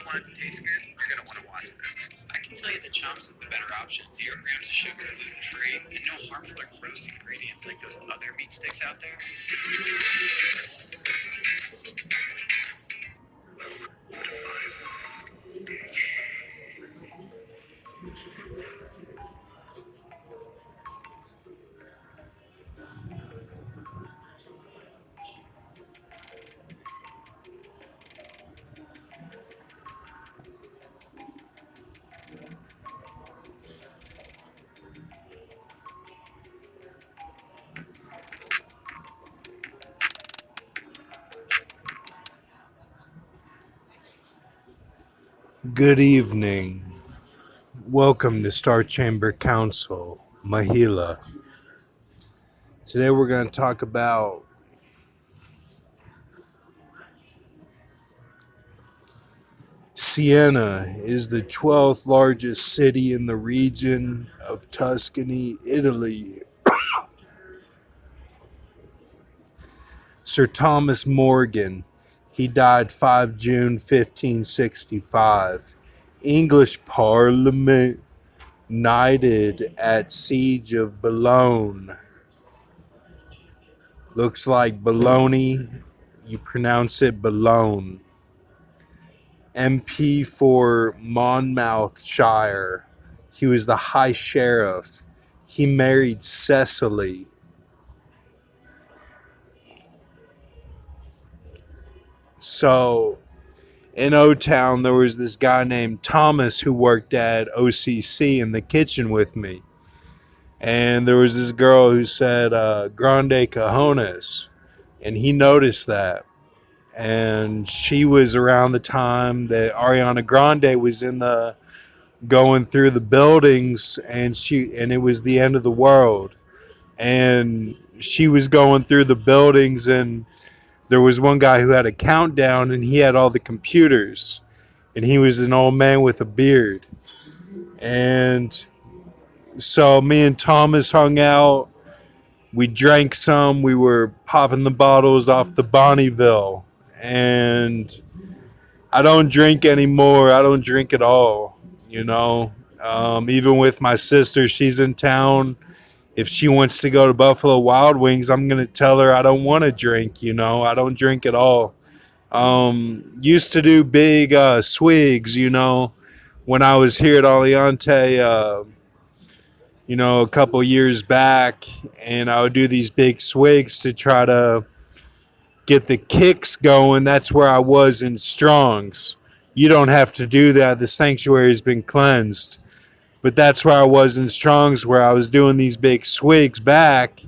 want it to taste good, you're going to want to watch this. I can tell you that Chomps is the better option. 0 grams of sugar, gluten-free, and no harmful or gross ingredients like those other meat sticks out there. Good evening. Welcome to Star Chamber Council, Mahila. Today we're going to talk about Siena is the 12th largest city in the region of Tuscany, Italy. Sir Thomas Morgan, he died 5 June 1565. English Parliament, knighted at Siege of Boulogne. Looks like Bologna, you pronounce it Boulogne. MP for Monmouthshire. He was the High Sheriff. He married Cecily. So, in O-Town, there was this guy named Thomas who worked at OCC in the kitchen with me. And there was this girl who said, Grande Cajones. And he noticed that. And she was around the time that Ariana Grande was going through the buildings, and it was the end of the world, and she was going through the buildings, and there was one guy who had a countdown, and he had all the computers, and he was an old man with a beard. And so me and Thomas hung out. We drank some. We were popping the bottles off the Bonneville. And I don't drink anymore. I don't drink at all, you know. Even with my sister, she's in town. If she wants to go to Buffalo Wild Wings, I'm going to tell her I don't want to drink, you know. I don't drink at all. Used to do big swigs, you know, when I was here at Aliante, a couple years back. And I would do these big swigs to try to get the kicks going. That's where I was in Strong's. You don't have to do that. The sanctuary has been cleansed. But that's where I was in Strong's, where I was doing these big swigs back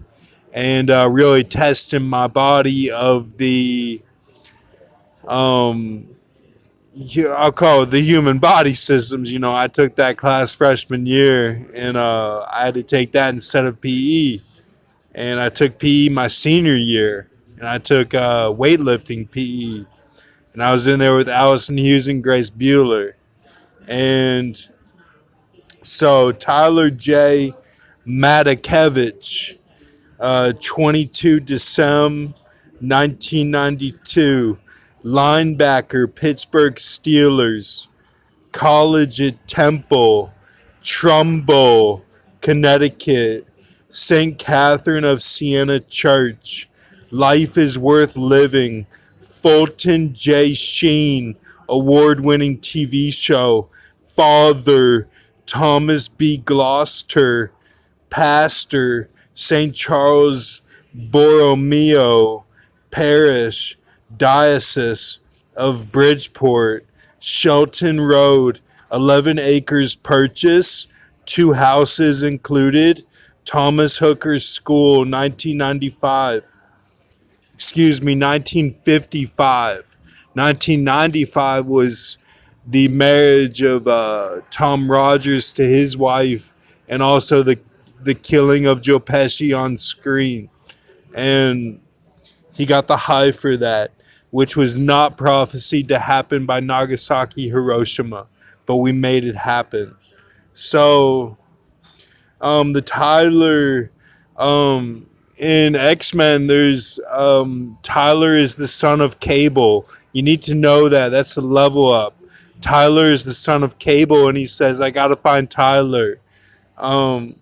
and really testing my body of the, I'll call it the human body systems. You know, I took that class freshman year, and I had to take that instead of PE. And I took PE my senior year. And I took weightlifting PE. And I was in there with Allison Hughes and Grace Bueller. And so Tyler J. Matakevich, 22 December 1992, linebacker, Pittsburgh Steelers, college at Temple, Trumbull, Connecticut, St. Catherine of Siena Church, Life is Worth Living, Fulton J. Sheen, award-winning TV show, Father, Thomas B. Gloucester, Pastor, St. Charles Borromeo Parish, Diocese of Bridgeport, Shelton Road, 11 acres purchase, 2 houses included, Thomas Hooker's School, 1995. 1955. 1995 was the marriage of Tom Rogers to his wife, and also the killing of Joe Pesci on screen. And he got the high for that, which was not prophesied to happen by Nagasaki, Hiroshima, but we made it happen. So, the Tyler, in X-Men, there's Tyler is the son of Cable. You need to know that. That's the level up. Tyler is the son of Cable, and he says, I gotta find Tyler. Um,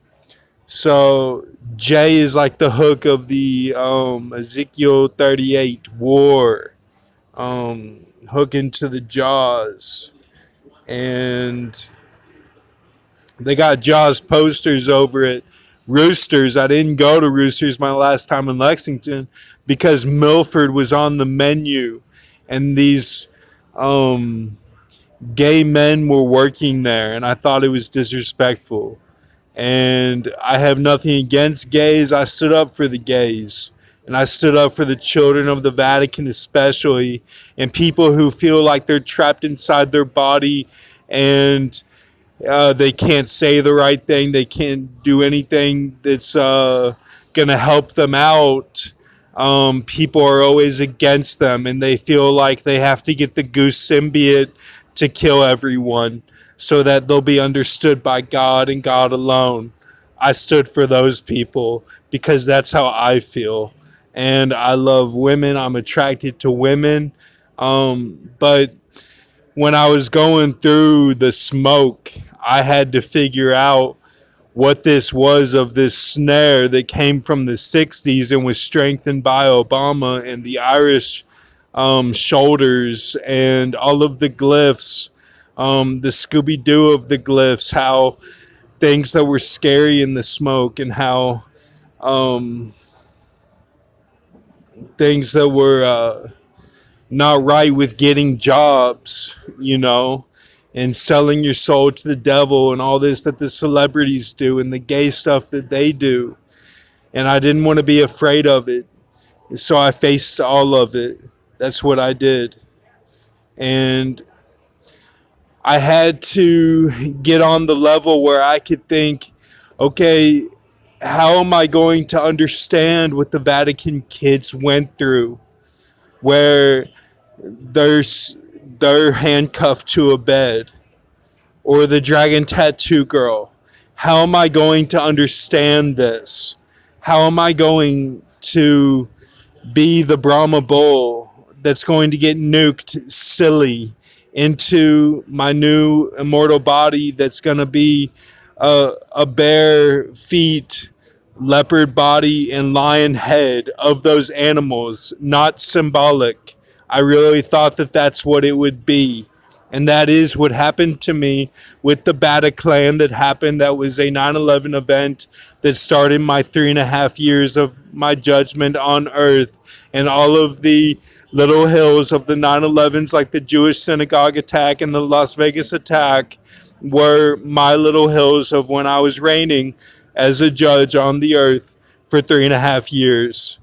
so Jay is like the hook of the Ezekiel 38 war, hook into the jaws. And they got Jaws posters over at Roosters. I didn't go to Roosters my last time in Lexington because Milford was on the menu, and these um, gay men were working there, and I thought it was disrespectful. And I have nothing against gays. I stood up for the gays. And I stood up for the children of the Vatican, especially, and people who feel like they're trapped inside their body and they can't say the right thing. They can't do anything that's going to help them out. People are always against them, and they feel like they have to get the goose symbiote to kill everyone so that they'll be understood by God and God alone. I stood for those people because that's how I feel. And I love women. I'm attracted to women. But when I was going through the smoke, I had to figure out what this was of this snare that came from the 60s and was strengthened by Obama and the Irish shoulders and all of the glyphs, the Scooby Doo of the glyphs, how things that were scary in the smoke and how things that were not right with getting jobs, and selling your soul to the devil and all this that the celebrities do and the gay stuff that they do. And I didn't want to be afraid of it. So I faced all of it. That's what I did. And I had to get on the level where I could think, okay, how am I going to understand what the Vatican kids went through? Where they're handcuffed to a bed, or the dragon tattoo girl. How am I going to understand this? How am I going to be the Brahma bull that's going to get nuked silly into my new immortal body that's going to be a bear feet, leopard body, and lion head of those animals, not symbolic. I really thought that that's what it would be. And that is what happened to me with the Bataclan that happened. That was a 9/11 event that started my 3.5 years of my judgment on earth. And all of the little hills of the 9/11s, like the Jewish synagogue attack and the Las Vegas attack, were my little hills of when I was reigning as a judge on the earth for 3.5 years.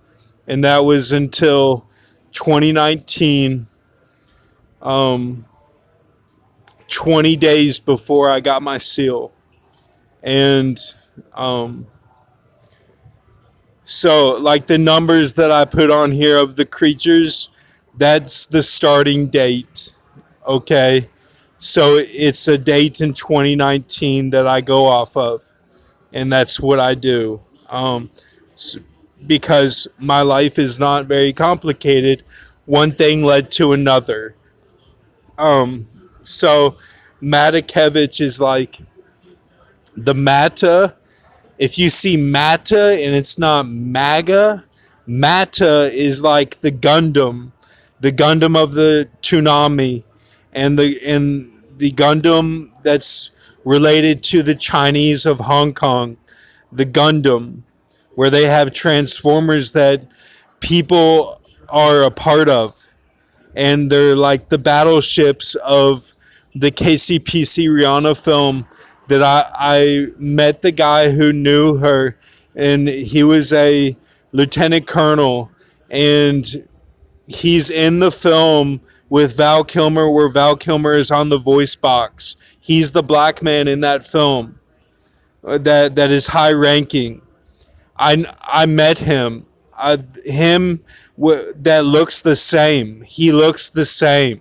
And that was until 2019, 20 days before I got my seal. And so, like the numbers that I put on here of the creatures, that's the starting date. Okay. So it's a date in 2019 that I go off of. And that's what I do. Because my life is not very complicated. One thing led to another. So Matakevich is like the Mata. If you see Mata and it's not MAGA, Mata is like the Gundam of the Toonami, and the Gundam that's related to the Chinese of Hong Kong, the Gundam, where they have transformers that people are a part of, and they're like the battleships of the KCPC Rihanna film that I met the guy who knew her, and he was a lieutenant colonel, and he's in the film with Val Kilmer, where Val Kilmer is on the voice box. He's the black man in that film that is high ranking. I met him. That looks the same. He looks the same,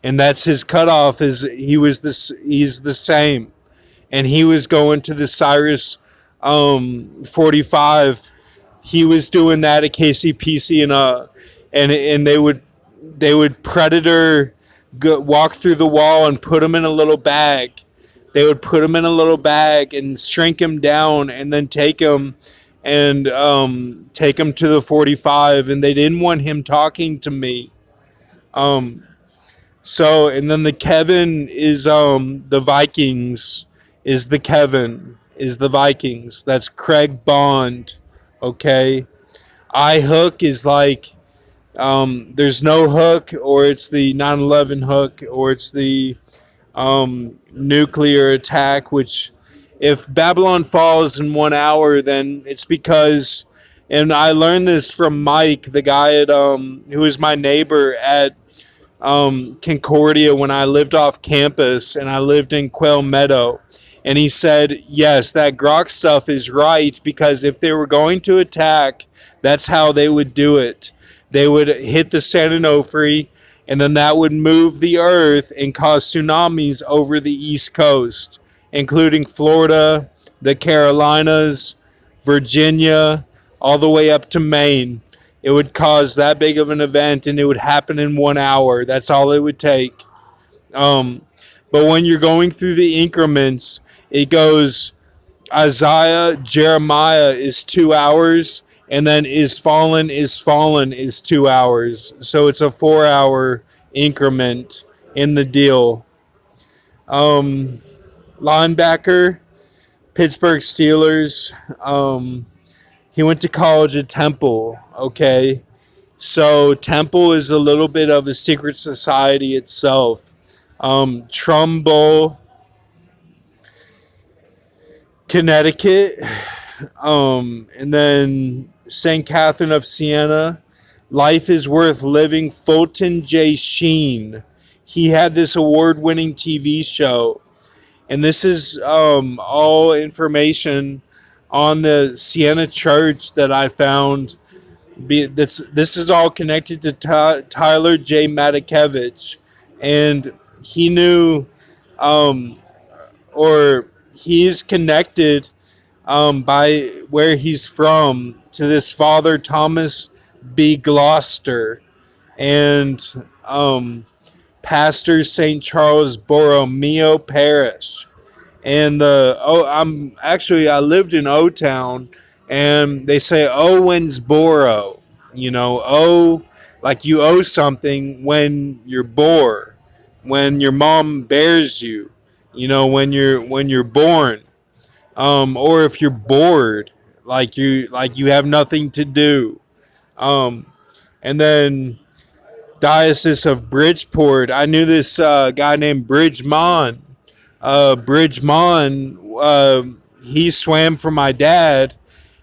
and that's his cutoff. He's the same, and he was going to the Cyrus 45. He was doing that at KCPC, and they would predator walk through the wall and put them in a little bag. They would put him in a little bag and shrink him down, and then take him to the 45. And they didn't want him talking to me. Um, so and then the Kevin is the Vikings is the Kevin is the Vikings. That's Craig Bond. Okay, I hook is like there's no hook, or it's the 9/11 hook, or it's the nuclear attack, which if Babylon falls in 1 hour, then it's because, and I learned this from Mike, the guy at who was my neighbor at Concordia when I lived off campus and I lived in Quail Meadow. And he said, yes, that Grok stuff is right, because if they were going to attack, that's how they would do it. They would hit the San Onofre, and then that would move the earth and cause tsunamis over the East Coast, including Florida, the Carolinas, Virginia, all the way up to Maine. It would cause that big of an event, and it would happen in 1 hour. That's all it would take. But when you're going through the increments, it goes Isaiah, Jeremiah is 2 hours, and then is fallen is 2 hours. So it's a 4 hour increment in the deal. Linebacker, Pittsburgh Steelers. He went to college at Temple. Okay, so Temple is a little bit of a secret society itself. Trumbull, Connecticut, and then St. Catherine of Siena. Life is Worth Living, Fulton J. Sheen. He had this award-winning TV show, and this is all information on the Siena Church that I found. This is all connected to Tyler J. Matakevich, and he knew, or he's connected by where he's from to this Father Thomas B. Gloucester and Pastor St. Charles Borromeo Parish. And I lived in O Town, and they say Owensboro, like you owe something when you're born, when your mom bears you, when you're born, or if you're bored, like you have nothing to do. And then Diocese of Bridgeport. I knew this guy named Bridgemon. He swam for my dad,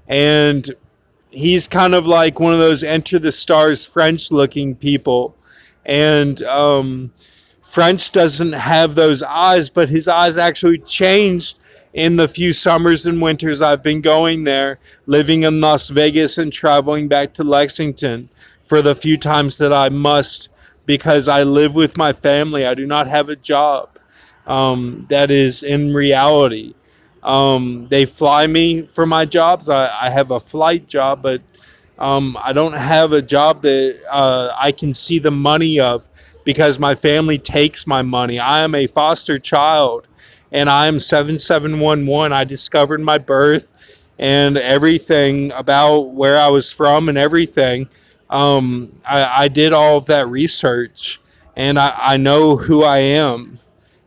and he's kind of like one of those Enter the Stars French looking people. And French doesn't have those eyes, but his eyes actually changed in the few summers and winters I've been going there, living in Las Vegas and traveling back to Lexington for the few times that I must, because I live with my family. I do not have a job. That is in reality. They fly me for my jobs. I have a flight job, but I don't have a job that I can see the money of, because my family takes my money. I am a foster child, and I am 7711. I discovered my birth and everything about where I was from and everything. I did all of that research, and I know who I am.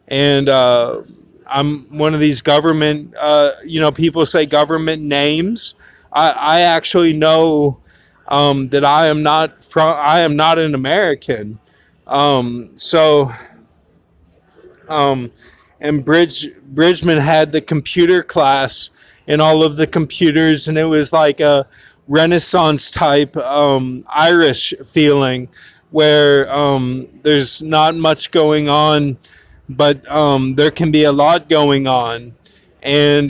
And I'm one of these government, people say government names. I actually know that I am not an American. So and Bridgman had the computer class and all of the computers, and it was like a Renaissance type Irish feeling, where there's not much going on, but there can be a lot going on. And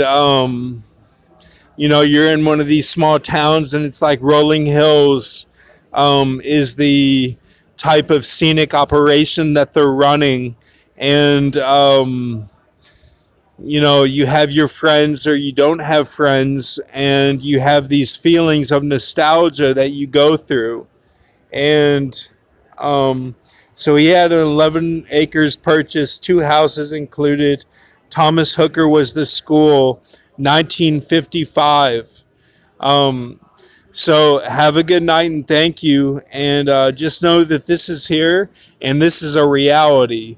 you're in one of these small towns, and it's like rolling hills is the type of scenic operation that they're running. And you have your friends or you don't have friends, and you have these feelings of nostalgia that you go through. And So he had an 11 acres purchase, 2 houses included. Thomas Hooker was the school, 1955. So have a good night and thank you. And just know that this is here and this is a reality.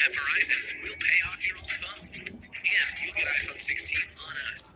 At Verizon, we'll pay off your old phone. And you'll get iPhone 16 on us.